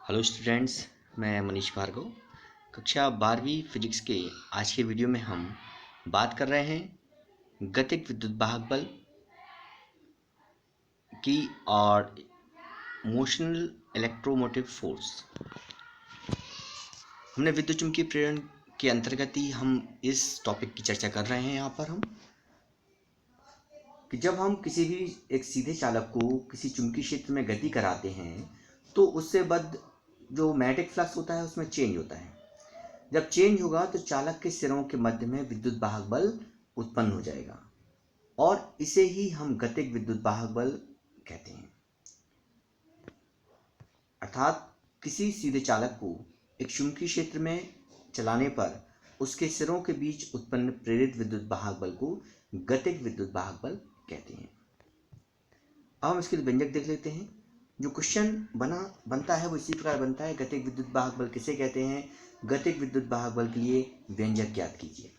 Hello students, मैं मनीष भार्गव। कक्षा 12वीं फिजिक्स के आज के वीडियो में हम बात कर रहे हैं गतिक विद्युत वाहक बल की और मोशनल इलेक्ट्रोमोटिव फोर्स। हमने विद्युत चुंबकीय प्रेरण के अंतर्गत ही हम इस टॉपिक की चर्चा कर रहे हैं। यहाँ पर हम कि जब हम किसी भी एक सीधे चालक को किसी चुंबकीय क्षेत्र में गति कराते हैं तो उससे बाद जो मैग्नेटिक फ्लक्स होता है उसमें चेंज होता है। जब चेंज होगा तो चालक के सिरों के मध्य में विद्युत वाहक बल उत्पन्न हो जाएगा और इसे ही हम गतिक विद्युत वाहक बल कहते हैं। अर्थात किसी सीधे चालक को एक चुंबकीय क्षेत्र में चलाने पर उसके सिरों के बीच उत्पन्न प्रेरित विद्युत वाहक बल को गतिक विद्युत वाहक बल कहते हैं। अब हम इसके लिए व्यंजक देख लेते हैं। जो क्वेश्चन बनता है वो इसी प्रकार बनता है। गतिक विद्युत वाहक बल किसे कहते हैं? गतिक विद्युत वाहक बल के लिए व्यंजक ज्ञात कीजिए।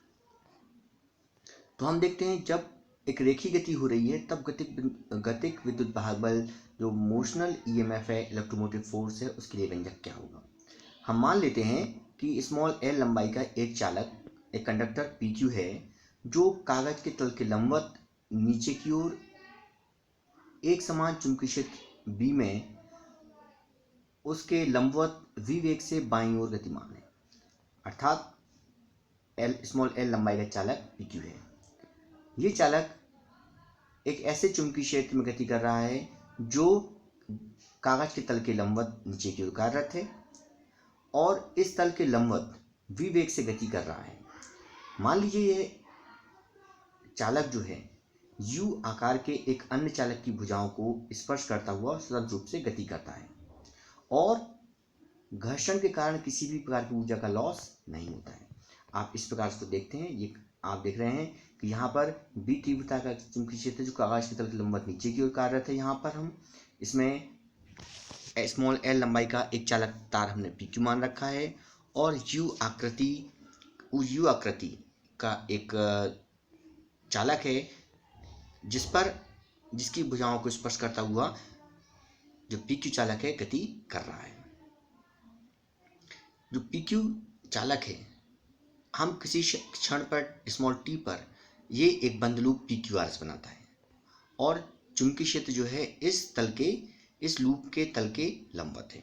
तो हम देखते हैं जब एक रेखीय गति हो रही है तब गतिक विद्युत वाहक बल जो मोशनल ईएमएफ है, इलेक्ट्रोमोटिव फोर्स है, उसके लिए व्यंजक क्या होगा। हम मान लेते हैं कि स्मॉल एल लंबाई का एक चालक, एक कंडक्टर PQ है जो कागज के तल के लंबवत नीचे की ओर एक समान चुंबकीय क्षेत्र B में उसके लंबवत v वेग से बाईं ओर गतिमान है। अर्थात स्मॉल एल लंबाई का चालक PQ है। ये चालक एक ऐसे चुंबकीय क्षेत्र में गति कर रहा है जो कागज के तल के लंबवत नीचे की ओर कार्यरत है और इस तल के लंबवत v वेग से गति कर रहा है। मान लीजिए ये चालक जो है U आकार के एक अन्य चालक की भुजाओं को स्पर्श करता हुआ स्वतंत्र रूप से गति करता है और घर्षण के कारण किसी भी प्रकार की ऊर्जा का लॉस नहीं होता है। आप इस प्रकार से देखते हैं, ये आप देख रहे हैं कि यहाँ पर B तीव्रता का चुंबकीय क्षेत्र जो कागज के तल के लंबवत नीचे की ओर कार्यरत है। यहाँ पर हम इसमें स्मॉल एल लंबाई का एक चालक तार हमने PQ मान रखा है और U आकृति का एक चालक है जिसकी भुजाओं को स्पर्श करता हुआ जो PQ चालक है गति कर रहा है। जो PQ चालक है, हम किसी क्षण पर स्मॉल t पर ये एक बंद लूप PQRS बनाता है और चुंबकीय क्षेत्र जो है इस लूप के तल के लंबवत है।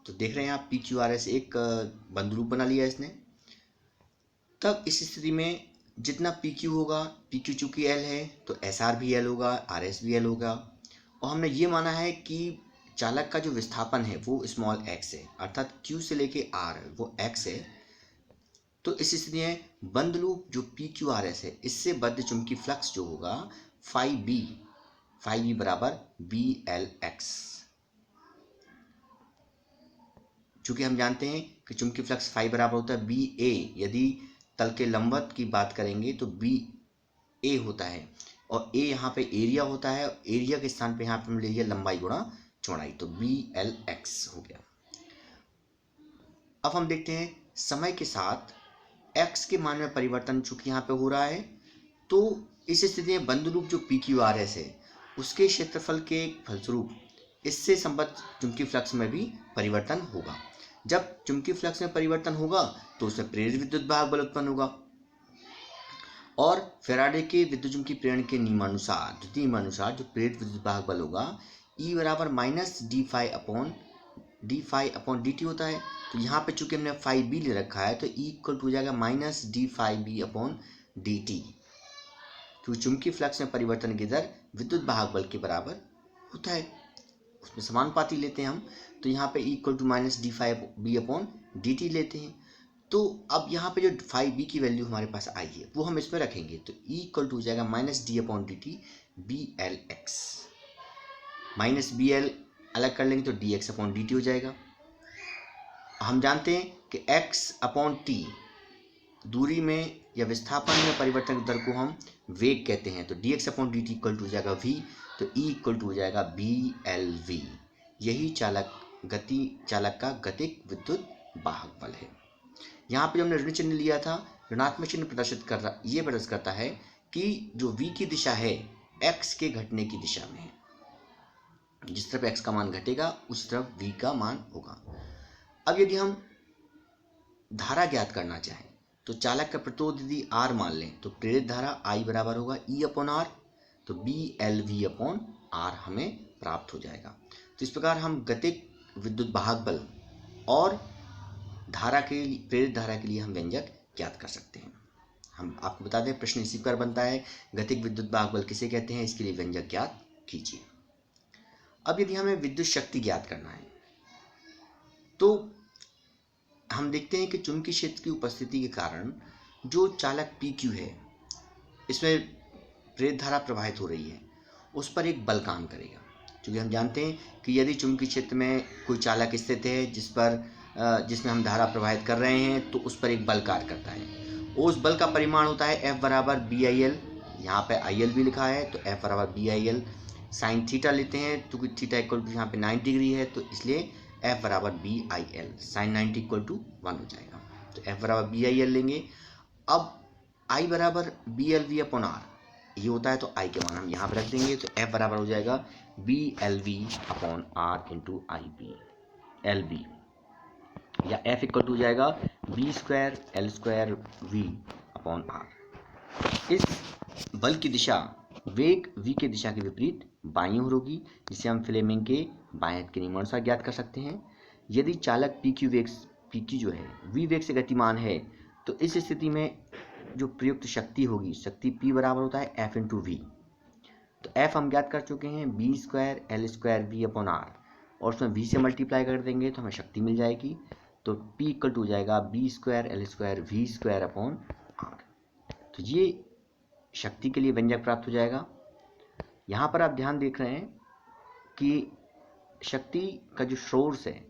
तो देख रहे हैं आप PQRS एक बंद लूप बना लिया इसने। तब इस स्थिति में जितना PQ होगा, PQ चूंकि L है तो SR भी L होगा, RS भी L होगा और हमने ये माना है कि चालक का जो विस्थापन है वो स्मॉल x है, अर्थात Q से लेके R वो x है। तो इस स्थिति में बंद लूप जो PQRS है इससे बद्ध चुंबकीय फ्लक्स जो होगा फाई बी बराबर BLX। चूंकि हम जानते हैं कि चुंबकीय फ्लक्स फाई बराबर होता है BA। यदि तल के लंबवत की बात करेंगे तो BA होता है और A यहाँ पे एरिया होता है। एरिया के स्थान पे यहाँ पे हम ले लिया लंबाई गुणा चौड़ाई, तो BLX हो गया। अब हम देखते हैं समय के साथ x के मान में परिवर्तन चूंकि यहाँ पे हो रहा है तो इस स्थिति में बंद लूप जो PQRS है उसके क्षेत्रफल के फलस्वरूप इससे संबद्ध चुंबकीय फ्लक्स में भी परिवर्तन होगा। जब चुंबकीय फ्लक्स में परिवर्तन होगा तो उसमें प्रेरित विद्युत वाहक बल उत्पन्न होगा और फेराडे के विद्युत चुंबकीय प्रेरण के नियमानुसार जो प्रेरित विद्युत वाहक बल होगा E बराबर minus D phi upon dt होता है। तो यहाँ पे चूंकि हमने फाई बी ले रखा है तो E इक्वल टू हो जाएगा minus D phi B upon dt, क्योंकि चुंबकीय फ्लक्स में परिवर्तन की दर विद्युत वाहक बल के बराबर होता है, उसमें समानुपाती लेते हैं हम। तो यहाँ पे E equal to minus D phi B upon dt लेते हैं। तो अब यहाँ पे जो फाई बी की वैल्यू हमारे पास आई है वो हम इसमें रखेंगे तो E इक्वल टू हो जाएगा minus D upon dt BLX। Minus BL अलग कर लेंगे तो dx अपॉन dt हो जाएगा। हम जानते हैं कि x अपॉन t दूरी में या विस्थापन में परिवर्तन की दर को हम वेग कहते हैं। तो dx upon dt equal to हो जाएगा v, तो E इक्वल टू हो जाएगा BLV। यही चालक का गतिक विद्युत वाहक बल है। यहाँ पे हमने ऋण चिन्ह लिया था, ऋणात्मक चिन्ह प्रदर्शित करता है कि जो v की दिशा है x के घटने की दिशा में है। जिस तरफ x का मान घटेगा उस तरफ v का मान होगा। अब यदि हम धारा ज्ञात करना चाहें तो चालक का प्रतिरोध यदि R मान लें तो प्रेरित धारा I बराबर होगा E अपॉन R, तो BLV अपॉन R हमें प्राप्त हो जाएगा। तो इस प्रकार हम गतिक विद्युत वाहक बल और धारा के लिए, प्रेरित धारा के लिए हम व्यंजक ज्ञात कर सकते हैं। हम आपको बता दें, प्रश्न इसी प्रकार बनता है, गतिक विद्युत वाहक बल किसे कहते हैं, इसके लिए व्यंजक ज्ञात कीजिए। अब यदि हमें विद्युत शक्ति ज्ञात करना है तो हम देखते हैं कि चुंबकीय क्षेत्र की उपस्थिति के कारण जो चालक PQ है, इसमें प्रेरित धारा प्रवाहित हो रही है, उस पर एक बल काम करेगा। क्योंकि हम जानते हैं कि यदि चुंबकीय क्षेत्र में कोई चालक स्थित है जिसमें हम धारा प्रवाहित कर रहे हैं तो उस पर एक बल कार्य करता है। उस बल का परिमाण होता है F बराबर BIL, यहाँ पे IL भी लिखा है तो F बराबर BIL। साइन थीटा लेते हैं क्योंकि थीटा इक्वल टू यहाँ पे 90 डिग्री है, तो इसलिए F बराबर BIL, साइन 90 इक्वल टू 1 हो जाएगा। तो F बराबर BIL लेंगे। अब I बराबर BLV अपॉन R, ये होता है तो I के मान हम यहाँ पर रख देंगे, तो F बराबर हो जाएगा BLV upon R into IB LB, या F इक्वल टू हो जाएगा B square L square V upon R। इस बल की दिशा वेग v की दिशा के विपरीत बाईं ओर होगी, जिसे हम फ्लेमिंग के बाएं हाथ के नियमानुसार ज्ञात कर सकते हैं। यदि चालक PQ जो है v वेग से गतिमान है तो इस स्थिति में जो प्रयुक्त शक्ति होगी, शक्ति P बराबर होता है F इंटू V। तो F हम ज्ञात कर चुके हैं B square L square V upon R, और उसमें V से मल्टीप्लाई कर देंगे तो हमें शक्ति मिल जाएगी। तो P इक्वल टू हो जाएगा B square L square V square upon R। तो ये शक्ति के लिए व्यंजक प्राप्त हो जाएगा। यहाँ पर आप ध्यान देख रहे हैं कि शक्ति का जो सोर्स है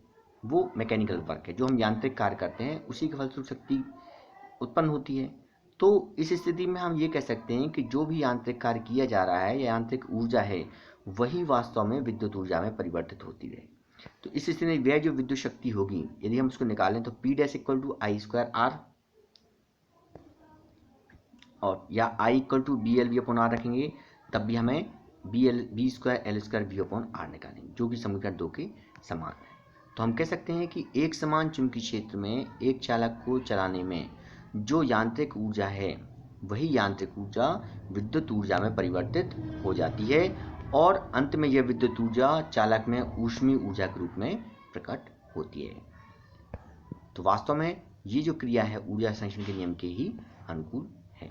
वो मैकेनिकल वर्क है, जो हम यांत्रिक कार्य करते हैं उसी के फलस्वरूप शक्ति उत्पन्न होती है। तो इस स्थिति में हम ये कह सकते हैं कि जो भी यांत्रिक कार्य किया जा रहा है या यांत्रिक ऊर्जा है वही वास्तव में विद्युत ऊर्जा में परिवर्तित होती है। तो इस स्थिति में वह जो विद्युत शक्ति होगी यदि हम उसको निकालें तो P dash equal to I square R, और या I equal to BLV upon R रखेंगे तब भी हमें B square L square V upon R निकालेंगे, जो कि समीकरण 2 के समान है। तो हम कह सकते हैं कि एक समान चुंबकीय क्षेत्र में एक चालक को चलाने में जो यांत्रिक ऊर्जा है वही यांत्रिक ऊर्जा विद्युत ऊर्जा में परिवर्तित हो जाती है, और अंत में यह विद्युत ऊर्जा चालक में ऊष्मीय ऊर्जा के रूप में प्रकट होती है। तो वास्तव में ये जो क्रिया है ऊर्जा संरक्षण के नियम के ही अनुकूल है।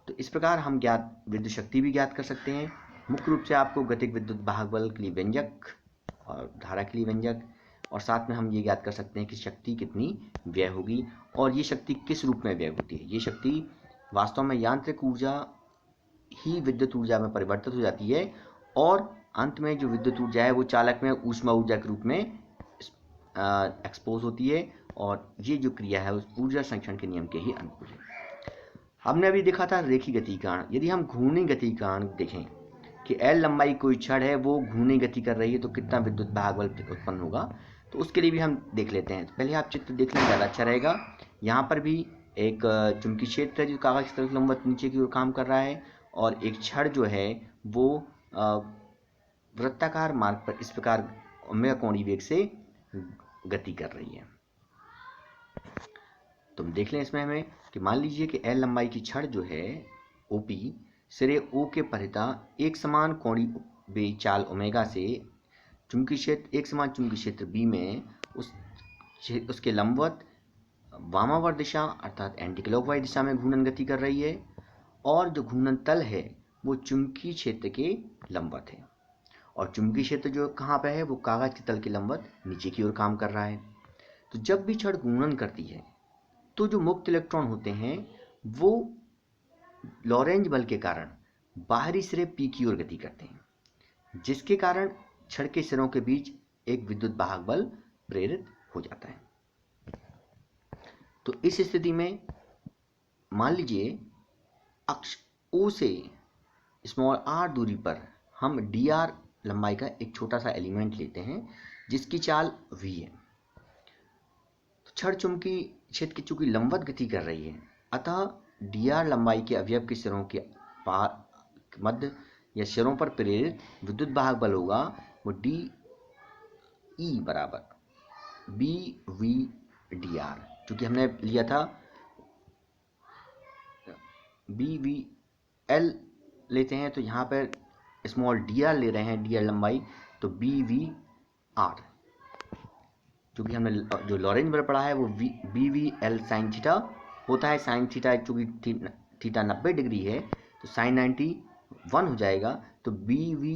तो इस प्रकार हम विद्युत शक्ति भी ज्ञात कर सकते हैं। मुख्य रूप से आपको गतिक विद्युत वाहक बल के लिए व्यंजक और धारा के लिए व्यंजक, और साथ में हम ये ज्ञात कर सकते हैं कि शक्ति कितनी व्यय होगी और ये शक्ति किस रूप में व्यय होती है। ये शक्ति वास्तव में यांत्रिक ऊर्जा ही विद्युत ऊर्जा में परिवर्तित हो जाती है, और अंत में जो विद्युत ऊर्जा है वो चालक में ऊष्मा ऊर्जा के रूप में एक्सपोज होती है, और ये जो क्रिया है उस ऊर्जा संरक्षण के नियम के ही अनुकूल है। हमने अभी देखा था रेखीय गति कारण। यदि हम घूर्णी गति कारण देखें कि L लंबाई कोई छड़ है वो घूर्णी गति कर रही है तो कितना विद्युत वाहक बल उत्पन्न होगा, तो उसके लिए भी हम देख लेते हैं। तो पहले आप चित्र देख लें, ज़्यादा अच्छा रहेगा। यहाँ पर भी एक चुंबकीय क्षेत्र है जो कागज की तरफ लंबवत नीचे की ओर काम कर रहा है, और एक छड़ जो है वो वृत्ताकार मार्ग पर इस प्रकार ओमेगा कोणीय वेग से गति कर रही है। तो हम देख लें इसमें हमें कि मान लीजिए कि L लंबाई की छड़ जो है OP सिरे O के परिता एक समान कोणीय चाल ओमेगा से चुंबकीय क्षेत्र एक समान चुंबकीय क्षेत्र B में उसके लंबवत वामावर्त दिशा अर्थात एंटी क्लॉकवाइज दिशा में घूर्णन गति कर रही है, और जो घूर्णन तल है वो चुंबकीय क्षेत्र के लंबवत है, और चुंबकीय क्षेत्र जो कहाँ पे है वो कागज के तल के लंबवत नीचे की ओर काम कर रहा है। तो जब भी छड़ घूर्णन करती है तो जो मुक्त इलेक्ट्रॉन होते हैं वो लॉरेंज बल के कारण बाहरी सिरे P की ओर गति करते हैं, जिसके कारण छड़ के सिरों के बीच एक विद्युत वाहक बल प्रेरित हो जाता है। तो इस स्थिति में मान लीजिए अक्ष O से स्मॉल r दूरी पर हम dr लंबाई का एक छोटा सा एलिमेंट लेते हैं जिसकी चाल v है। तो छड़ चुंबकीय क्षेत्र की चूंकि लंबवत गति कर रही है, अतः dr लंबाई के अवयव के सिरों के मध्य या सिरों पर प्रेरित विद्युत वाहक बल होगा वो डी ई बराबर बी वी डी आर, क्योंकि हमने लिया था बी वी एल लेते हैं तो यहाँ पर स्मॉल डी आर ले रहे हैं, डी आर लंबाई, तो बी वी आर, क्योंकि हमने जो लॉरेंज बल पढ़ा है वो B V L sine theta होता है। साइन थीटा चूँकि थीटा 90 डिग्री है तो साइन 91 हो जाएगा। तो बी वी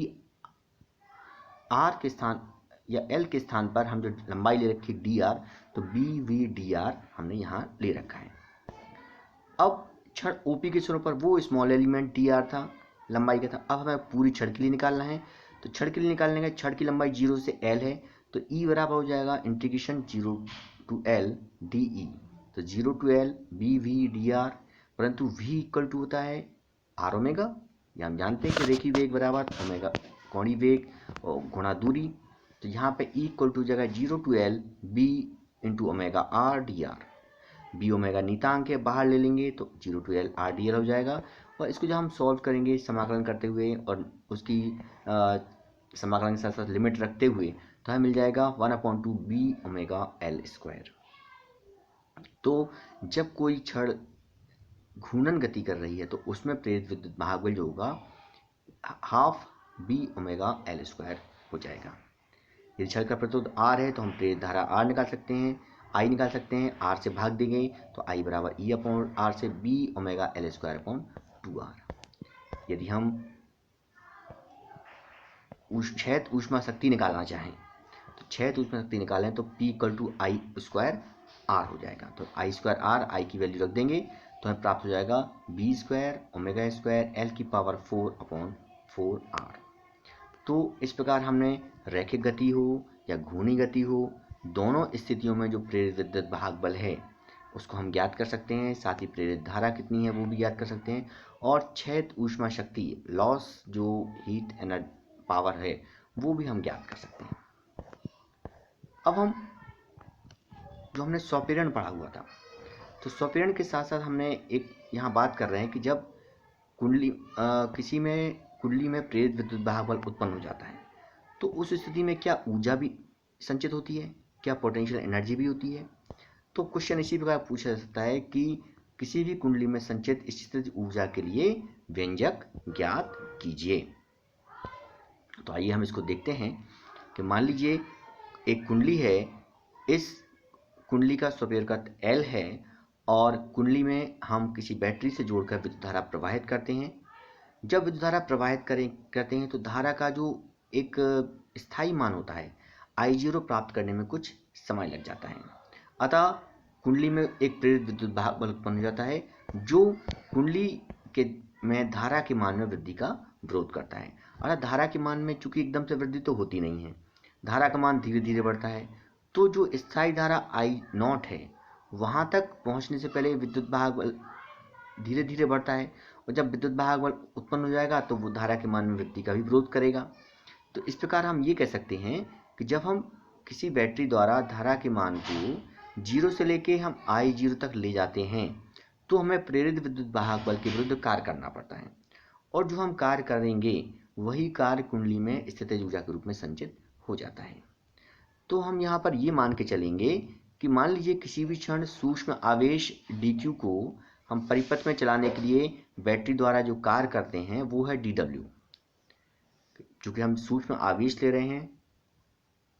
आर के स्थान या एल के स्थान पर हम जो लंबाई ले रखी डी आर, तो बी वी डी आर हमने यहाँ ले रखा है। अब छड़ ओपी के सिरों पर वो स्मॉल एलिमेंट डी आर था, लंबाई का था। अब हमें पूरी छड़ के लिए निकालना है, तो छड़ के लिए निकालने का छड़ की लंबाई 0 से एल है, तो ई बराबर हो जाएगा integration 0 to L D E, तो 0 to L B V D R, परंतु वी इक्वल टू होता है आर ओमेगा, या हम जानते हैं कि रेखीय वेग बराबर ओमेगा कोणीय वेग और गुणा दूरी, तो यहाँ पे ई इक्वल टू हो जाएगा 0 to L B into omega R D R. B omega नीतांक है, बाहर ले लेंगे तो 0 to L R D L हो जाएगा। और इसको जब हम सॉल्व करेंगे समाकलन करते हुए और उसकी समाकलन के साथ साथ लिमिट रखते हुए, तो हमें मिल जाएगा 1/2 बी ओमेगा एल स्क्वायर। तो जब कोई छड़ घूर्णन गति कर रही है तो उसमें प्रेरित विद्युत वाहक बल जो होगा half B omega L square हो जाएगा। यदि छड़ का प्रतिरोध आर है तो हम प्रेरित धारा आर निकाल सकते हैं, आई निकाल सकते हैं, आर से भाग दी गई तो आई बराबर ई अपॉन आर से B omega L square upon 2r। यदि हम क्षैत ऊष्मा शक्ति निकालना चाहें तो क्षैत ऊष्मा शक्ति निकालें तो P equal to I square R हो जाएगा। तो आई स्क्वायर आर, आई की वैल्यू रख देंगे तो हमें प्राप्त हो जाएगा B square omega square L की पावर 4/4r। तो इस प्रकार हमने रैखिक गति हो या घूर्णी गति हो, दोनों स्थितियों में जो प्रेरित विद्युत वाहक बल है उसको हम ज्ञात कर सकते हैं, साथ ही प्रेरित धारा कितनी है वो भी ज्ञात कर सकते हैं, और क्षैत ऊष्मा शक्ति लॉस जो हीट एनर्जी पावर है वो भी हम ज्ञात कर सकते हैं। अब हम जो हमने स्वप्रेरण पढ़ा हुआ था, तो स्वप्रेरण के साथ साथ हमने एक यहाँ बात कर रहे हैं कि जब किसी में कुंडली में प्रेरित विद्युत वाहक बल उत्पन्न हो जाता है तो उस स्थिति में क्या ऊर्जा भी संचित होती है, क्या पोटेंशियल एनर्जी भी होती है। तो क्वेश्चन इसी प्रकार पूछा जा सकता है कि किसी भी कुंडली में संचित स्थितिज ऊर्जा के लिए व्यंजक ज्ञात कीजिए। तो आइए हम इसको देखते हैं कि मान लीजिए एक कुंडली है, इस कुंडली का स्वप्रेरकत्व L है और कुंडली में हम किसी बैटरी से जोड़कर विद्युत धारा प्रवाहित करते हैं। जब विद्युत धारा प्रवाहित करते हैं तो धारा का जो एक स्थायी मान होता है I0 प्राप्त करने में कुछ समय लग जाता है। अतः कुंडली में एक प्रेरित विद्युत वाहक बल उत्पन्न हो जाता है जो कुंडली के में धारा के मान में वृद्धि का विरोध करता है। अर्थात धारा के मान में चूंकि एकदम से वृद्धि तो होती नहीं है, धारा का मान धीरे धीरे बढ़ता है, तो जो स्थायी धारा I0 है वहाँ तक पहुँचने से पहले विद्युत वाहक बल धीरे धीरे बढ़ता है, और जब विद्युत वाहक बल उत्पन्न हो जाएगा तो वो धारा के मान में वृद्धि का भी विरोध करेगा। तो इस प्रकार हम ये कह सकते हैं कि जब हम किसी बैटरी द्वारा धारा के मान को 0 से लेके हम I0 तक ले जाते हैं तो हमें प्रेरित विद्युत वाहक बल के विरुद्ध कार्य करना पड़ता है, और जो हम कार्य करेंगे वही कार्य कुंडली में स्थितिज ऊर्जा के रूप में संचित हो जाता है। तो हम यहाँ पर ये मान के चलेंगे कि मान लीजिए किसी भी क्षण सूक्ष्म आवेश dq को हम परिपथ में चलाने के लिए बैटरी द्वारा जो कार्य करते हैं वो है dw। चूँकि हम सूक्ष्म आवेश ले रहे हैं,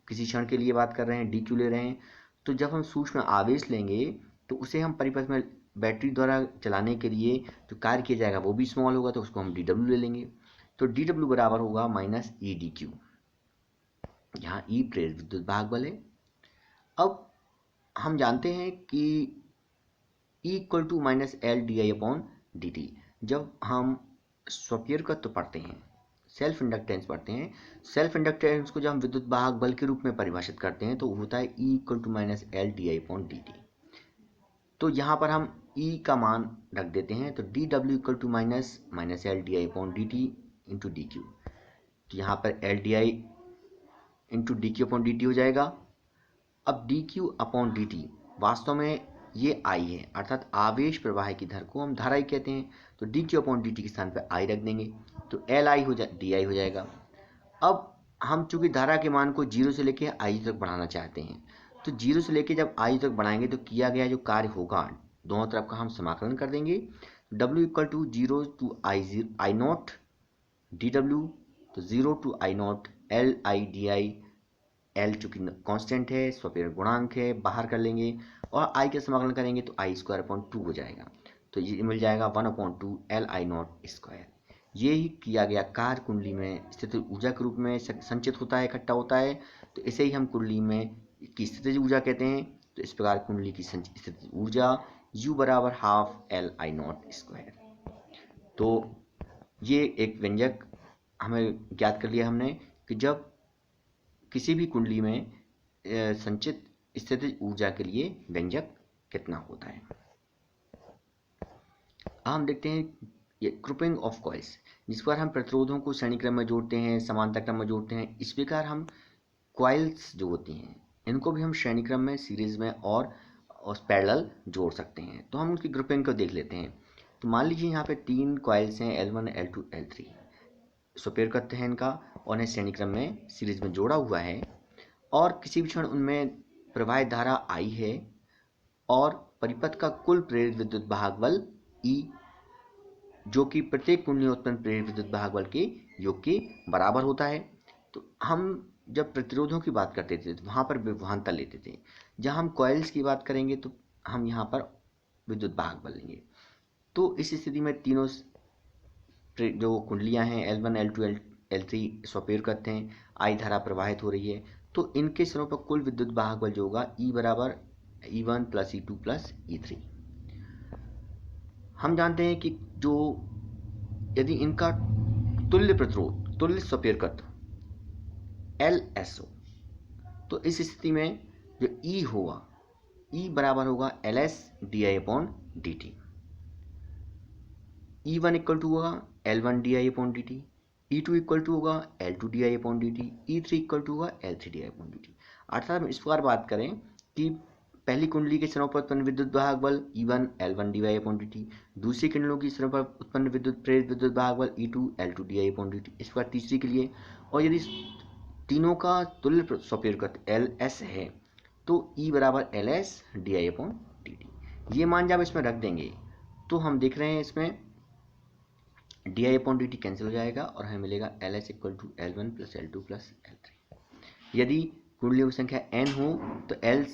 किसी क्षण के लिए बात कर रहे हैं, dq ले रहे हैं, तो जब हम सूक्ष्म आवेश लेंगे तो उसे हम परिपथ में बैटरी द्वारा चलाने के लिए जो कार्य किया जाएगा वो भी स्मॉल होगा, तो उसको हम dw ले लेंगे। तो dw बराबर होगा माइनस ई डी क्यू, यहाँ ई प्रेरित विद्युत वाहक बल है। अब हम जानते हैं कि E equal to minus L D I upon D T. जब हम स्वप्रेरकत्व पढ़ते हैं, सेल्फ इंडक्टेंस पढ़ते हैं, सेल्फ इंडक्टेंस को जब हम विद्युत वाहक बल के रूप में परिभाषित करते हैं तो होता है E equal to minus L D I upon D T. तो यहाँ पर हम E का मान रख देते हैं, तो D W equal to minus L D I upon D T into D Q. तो यहाँ पर L D I into D Q upon D T हो जाएगा। अब D Q upon D T वास्तव में ये आई है, अर्थात आवेश प्रवाह की दर को हम धारा ही कहते हैं। तो D Q upon D T के स्थान पर आई रख देंगे तो एल आई हो डी आई हो जाएगा। अब हम चूंकि धारा के मान को 0 से लेके आई तक बढ़ाना चाहते हैं, तो 0 से लेके जब आई तक बढ़ाएंगे तो किया गया जो कार्य होगा दोनों तरफ का हम समाकलन कर देंगे। W equal to 0 to I naught D W, तो 0 to I naught L I D I, L चूंकि कांस्टेंट है, स्वप्रेरक गुणांक है, बाहर कर लेंगे और आई के समाकलन करेंगे तो आई स्क्वायर अपॉन 2 हो जाएगा। तो ये मिल जाएगा 1/2 एल आई नॉट स्क्वायर। ये ही किया गया कार्य कुंडली में स्थित ऊर्जा के रूप में संचित होता है, इकट्ठा होता है। तो इसे ही हम कुंडली में की स्थितिज ऊर्जा कहते हैं। तो इस प्रकार कुंडली की स्थितिज ऊर्जा U बराबर half L I not square. तो ये एक व्यंजक हमें ज्ञात कर लिया हमने कि जब किसी भी कुंडली में संचित स्थितिज ऊर्जा के लिए व्यंजक कितना होता है। हम देखते हैं ये ग्रुपिंग ऑफ कॉइल्स, जिस पर हम प्रतिरोधों को श्रेणी क्रम में जोड़ते हैं, समांतर क्रम में जोड़ते हैं। इस प्रकार हम कॉइल्स जो होती हैं इनको भी हम श्रेणी क्रम में, सीरीज में और पैरेलल जोड़ सकते हैं। तो हम उनकी ग्रुपिंग को देख लेते हैं। तो मान लीजिए यहाँ पे 3 कॉइल्स हैं L1, L2, L3, स्वप्रेरकत्व है इनका और इन्हें श्रेणी क्रम में सीरीज में जोड़ा हुआ है और किसी भी क्षण उनमें प्रवाहित धारा I है और परिपथ का कुल प्रेरित विद्युत वाहक बल E, जो कि प्रत्येक कुंडली उत्पन्न प्रेरित विद्युत वाहक बल के योग के बराबर होता है। तो हम जब प्रतिरोधों की बात करते थे तो वहाँ पर विभवांतर लेते थे। जहाँ हम कॉइल्स की बात करेंगे तो हम यहाँ पर विद्युत वाहक बल लेंगे। तो इस स्थिति में तीनों जो कुंडलियाँ हैं L1, L2, L3 स्वप्रेरकत्व हैं, I धारा प्रवाहित हो रही है। तो इनके सिरों पर कुल विद्युत वाहक बल जो होगा E बराबर E1 plus E2 plus E3। हम जानते हैं कि जो यदि इनका तुल्य प्रतिरोध, तुल्य स्वप्रेरकत्व LS हो, तो इस स्थिति में जो E होगा, E बराबर होगा LS DI upon DT। E1 equal to होगा L1 DI upon DT, E2 equal to होगा L2 DI upon DT, E3 equal to होगा L3 DI अपॉन DT। अर्थात हम इस प्रकार बात करें कि पहली कुंडली के सिरों पर उत्पन्न विद्युत वाहक बल E1 L1 DI upon DT, दूसरी कुंडलों की सिरों पर उत्पन्न प्रेरित विद्युत वाहक बल E2 L2 DI upon DT। इस प्रकार तीसरी के लिए, और यदि तीनों का तुल्य स्वप्रेरकत्व LS है तो E बराबर LS DI अपॉन DT। ये मान जब इसमें रख देंगे तो हम देख रहे हैं इसमें DI अपॉन DT कैंसिल हो जाएगा और हमें मिलेगा LS equal to L1 plus L2 plus L3। यदि कुंडलियों की संख्या n हो तो L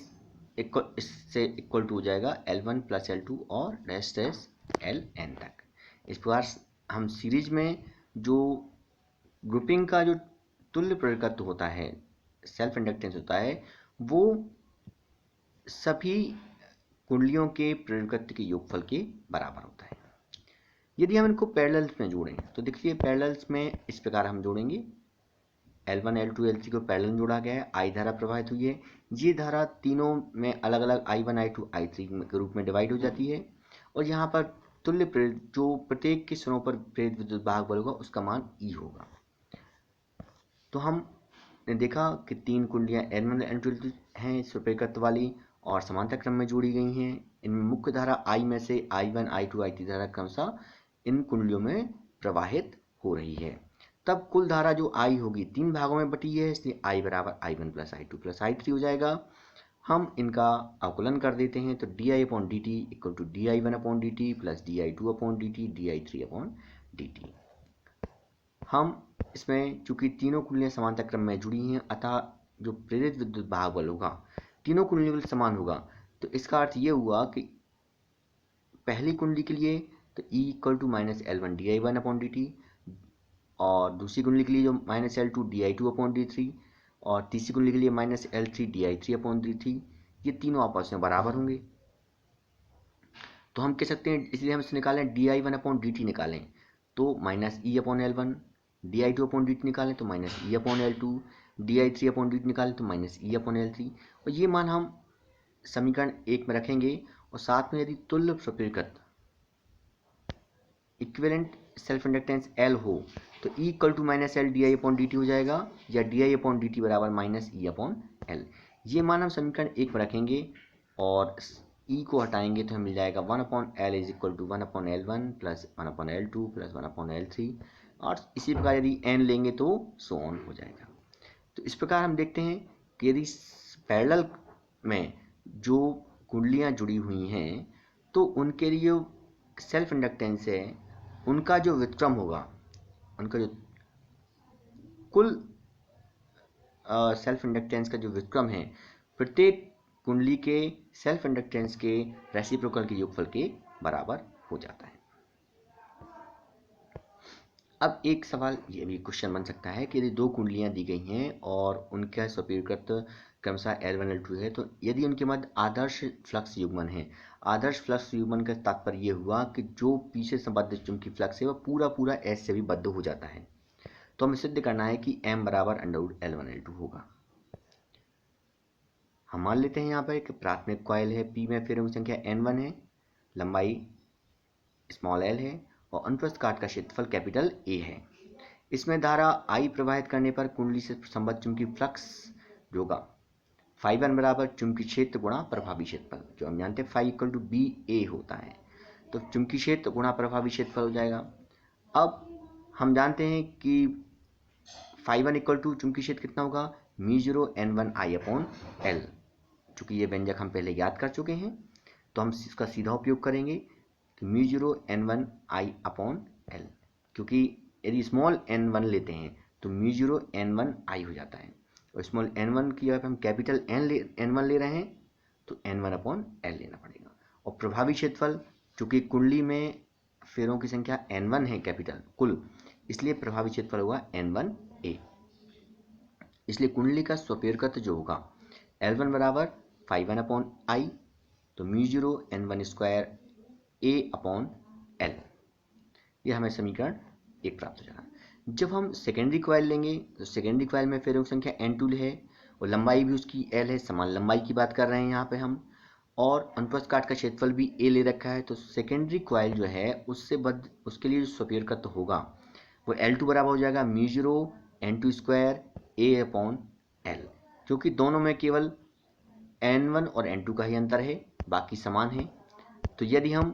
इससे इक्वल टू हो जाएगा L1 प्लस L2 और रेस्ट LN तक। इस प्रकार हम सीरीज में जो ग्रुपिंग का जो तुल्य प्रेरकत्व होता है, सेल्फ इंडक्टेंस होता है, वो सभी कुंडलियों के प्रेरकत्व के योगफल के बराबर होता है। यदि हम इनको पैरेलल्स में जोड़ें तो देखिए पैरेलल्स में इस प्रकार हम जोड़ेंगे। L1, L2, L3 को पैरेलल जोड़ा गया है, I धारा प्रवाहित हुई है। ये धारा तीनों में अलग अलग I1, I2, I3 के रूप में डिवाइड हो जाती है और यहाँ पर तुल्य प्रेरित जो प्रत्येक के सिरों पर प्रेरित विद्युत वाहक बल होगा उसका मान E होगा। तो हमने देखा कि 3 कुंडलियाँ L1, L2 हैं स्वप्रेरकत्व वाली और समांतर क्रम में जोड़ी गई हैं। इनमें मुख्य धारा I में से I1, I2, I3 धारा क्रमशः इन कुंडलियों में प्रवाहित हो रही है। तब कुल धारा जो I होगी 3 भागों में बटी है, इसलिए I बराबर I1 plus I2 plus I3 हो जाएगा। हम इनका अवकलन कर देते हैं तो DI upon DT equal to DI1 upon DT plus DI2 upon DT DI3 upon DT। हम इसमें चूंकि तीनों कुंडलियाँ समांतर क्रम में जुड़ी हैं, अतः जो प्रेरित विद्युत वाहक बल होगा तीनों कुंडलियों के समान होगा। तो इसका अर्थ ये हुआ कि पहली कुंडली के लिए तो E equal to minus L1 DI1 upon DT और दूसरी कुंडली के लिए जो minus L2 DI2 upon D3 और तीसरी कुंडली के लिए minus L3 DI3 upon D3, ये तीनों आपस में बराबर होंगे। तो हम कह सकते हैं, इसलिए हम इसे निकालें DI1 अपॉन DT निकालें तो minus E upon L1, DI2 upon DT निकालें तो minus E upon L2, DI3 upon DT निकालें तो माइनस E अपॉन L3। और ये मान हम समीकरण 1 में रखेंगे और साथ में यदि तुल्य स्वप्रेरकत्व इक्विवेलेंट सेल्फ इंडक्टेंस L हो तो E equal to minus L DI upon DT हो जाएगा या DI अपॉन DT बराबर माइनस E अपॉन L। ये मान हम समीकरण 1 में रखेंगे और ई को हटाएंगे तो हमें मिल जाएगा 1/L is equal to 1/L1 plus 1/L2 plus 1/L3, और इसी प्रकार यदि n लेंगे तो सो ऑन हो जाएगा। तो इस प्रकार हम देखते हैं कि यदि पैरेलल में जो कुंडलियाँ जुड़ी हुई हैं तो उनके लिए सेल्फ इंडक्टेंस है, उनका जो व्युत्क्रम होगा, उनका जो कुल सेल्फ इंडक्टेंस का जो व्युत्क्रम है प्रत्येक कुंडली के सेल्फ इंडक्टेंस के रेसिप्रोकल के योगफल के बराबर हो जाता है। अब एक सवाल ये भी क्वेश्चन बन सकता है कि यदि दो कुंडलियां दी गई हैं और उनका स्वप्रेरकत्व क्रमशः L1 L2 है, तो यदि उनके मध्य आदर्श फ्लक्स युग्मन है, आदर्श फ्लक्स युग्मन का तात्पर्य ये हुआ कि जो पीछे संबद्ध चुंबकीय फ्लक्स है वह पूरा पूरा S से भी बद्ध हो जाता है। तो हमें सिद्ध करना है कि M बराबर √L1 L2 होगा। हम मान लेते हैं यहाँ पर एक प्राथमिक कॉइल है, P में फेरों की संख्या N1 है, लंबाई स्मॉल l है और अनुप्रस्थ काट का क्षेत्रफल कैपिटल A है। इसमें धारा I प्रवाहित करने पर कुंडली से संबद्ध चुंबकीय फ्लक्स जो होगा φ1 बराबर चुंबकीय क्षेत्र गुणा प्रभावी क्षेत्रफल, जो हम जानते हैं φ = BA होता है। तो चुंबकीय क्षेत्र गुणा प्रभावी क्षेत्रफल हो जाएगा। अब हम जानते हैं कि φ1 = चुंबकीय क्षेत्र कितना होगा, μ0 N1I/L। चूंकि ये व्यंजक हम पहले याद कर चुके हैं तो हम इसका सीधा उपयोग करेंगे कि μ0 N1I/L, क्योंकि यदि स्मॉल n1 लेते हैं तो μ0 N1I हो जाता है, और स्मॉल n1 की जगह हम कैपिटल N1 ले रहे हैं तो N1/L लेना पड़ेगा। और प्रभावी क्षेत्रफल, चूंकि कुंडली में फेरों की संख्या N1 है कैपिटल कुल, इसलिए प्रभावी क्षेत्रफल होगा N1A। इसलिए कुंडली का स्वप्रेरकत्व जो होगा L1 बराबर φ1/I, तो μ0 N1² A/L, यह हमें समीकरण 1 प्राप्त हो जाएगा। जब हम सेकेंडरी कॉइल लेंगे तो सेकेंडरी कॉइल में फेरों की संख्या N2 है और लंबाई भी उसकी L है, समान लंबाई की बात कर रहे हैं यहाँ पे हम, और अनुप्रस्थ काट का क्षेत्रफल भी A ले रखा है। तो सेकेंडरी कॉइल जो है उसके लिए जो स्वप्रेरकत्व होगा वो L2 बराबर हो जाएगा μ0 N2² A/L, क्योंकि दोनों में केवल N1 और N2 का ही अंतर है, बाकी समान है। तो यदि हम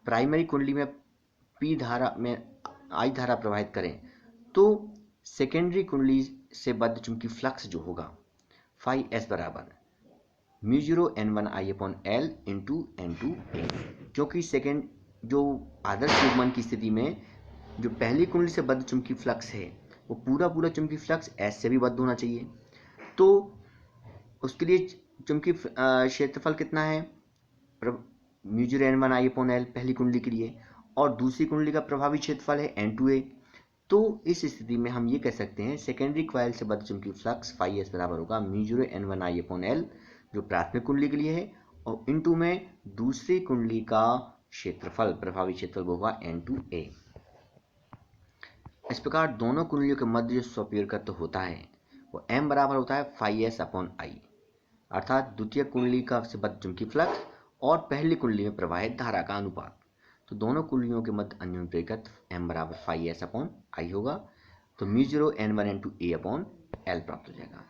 प्राइमरी कुंडली में P धारा में I धारा प्रवाहित करें तो सेकेंडरी कुंडली से बद्ध चुंबकीय फ्लक्स जो होगा φS बराबर μ0 N1I/L × N2A, क्योंकि सेकेंड जो आदर्श युग्मन की स्थिति में जो पहली कुंडली से बद्ध चुंबकीय फ्लक्स है वो पूरा पूरा चुंबकीय फ्लक्स S से भी बद्ध होना चाहिए। तो उसके लिए चुंबकीय क्षेत्रफल कितना है, μ0 N1I/L पहली कुंडली के लिए, और दूसरी कुंडली का प्रभावी क्षेत्रफल है N2A। तो इस स्थिति में हम ये कह सकते हैं सेकेंडरी कॉइल से बद्ध चुंबकीय फ्लक्स φS बराबर होगा μ0 N1I/L जो प्राथमिक कुंडली के लिए है, और इनटू में दूसरी कुंडली का क्षेत्रफल प्रभावी क्षेत्रफल होगा N2A। इस प्रकार दोनों कुंडलियों के मध्य जो स्वप्रेरकत्व होता है वो M बराबर होता है φS/I, अर्थात द्वितीय कुंडली का से बद्ध चुंबकीय फ्लक्स और पहली कुंडली में प्रवाहित धारा का अनुपात। तो दोनों कुंडलियों के मध्य अन्योन्य प्रेरकत्व M बराबर φS/I होगा। तो μ0 N1 N2 A/L प्राप्त हो जाएगा।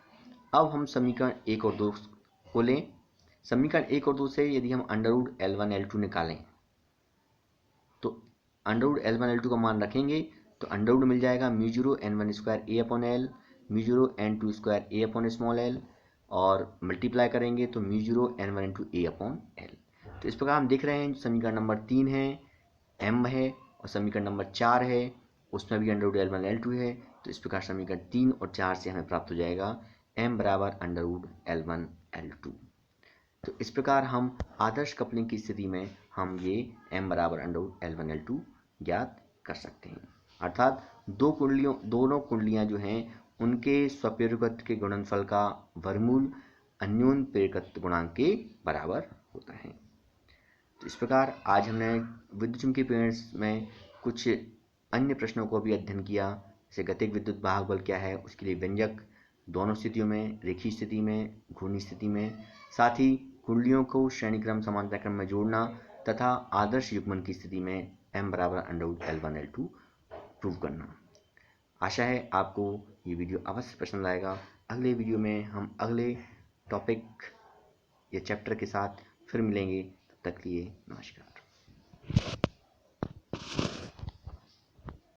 अब हम समीकरण 1 और 2 को लें। समीकरण 1 और 2 से यदि हम √L1 L2 निकालें तो √L1 L2 का मान रखेंगे तो अंडरवुड मिल जाएगा μ0 N1² A/L, μ0 N2² A/l, और मल्टीप्लाई करेंगे तो μ0 N1 × A/L। तो इस प्रकार हम देख रहे हैं समीकरण नंबर 3 है M है, और समीकरण नंबर 4 है उसमें भी √L1 L2 है। तो इस प्रकार समीकरण 3 और 4 से हमें प्राप्त हो जाएगा M बराबर √L1 L2। तो इस प्रकार हम आदर्श कपलिंग की स्थिति में हम ये M बराबर √L1 L2 ज्ञात कर सकते हैं, अर्थात दोनों कुंडलियां जो हैं उनके स्वप्रेरकत्व के गुणनफल का वर्गमूल अन्योन्य प्रेरकत्व गुणांक के बराबर होता है। तो इस प्रकार आज हमने विद्युत चुम्बकीय प्रेरण में कुछ अन्य प्रश्नों को भी अध्ययन किया, जैसे गतिज विद्युत वाहक बल क्या है, उसके लिए व्यंजक दोनों स्थितियों में, रेखीय स्थिति में, घूर्णी स्थिति में, साथ ही कुंडलियों को श्रेणीक्रम समानता क्रम में जोड़ना तथा आदर्श युग्मन की स्थिति में M बराबर √L1 L2 प्रूव करना। आशा है आपको ये वीडियो अवश्य पसंद आएगा। अगले वीडियो में हम अगले टॉपिक या चैप्टर के साथ फिर मिलेंगे, तब तक के लिए नमस्कार।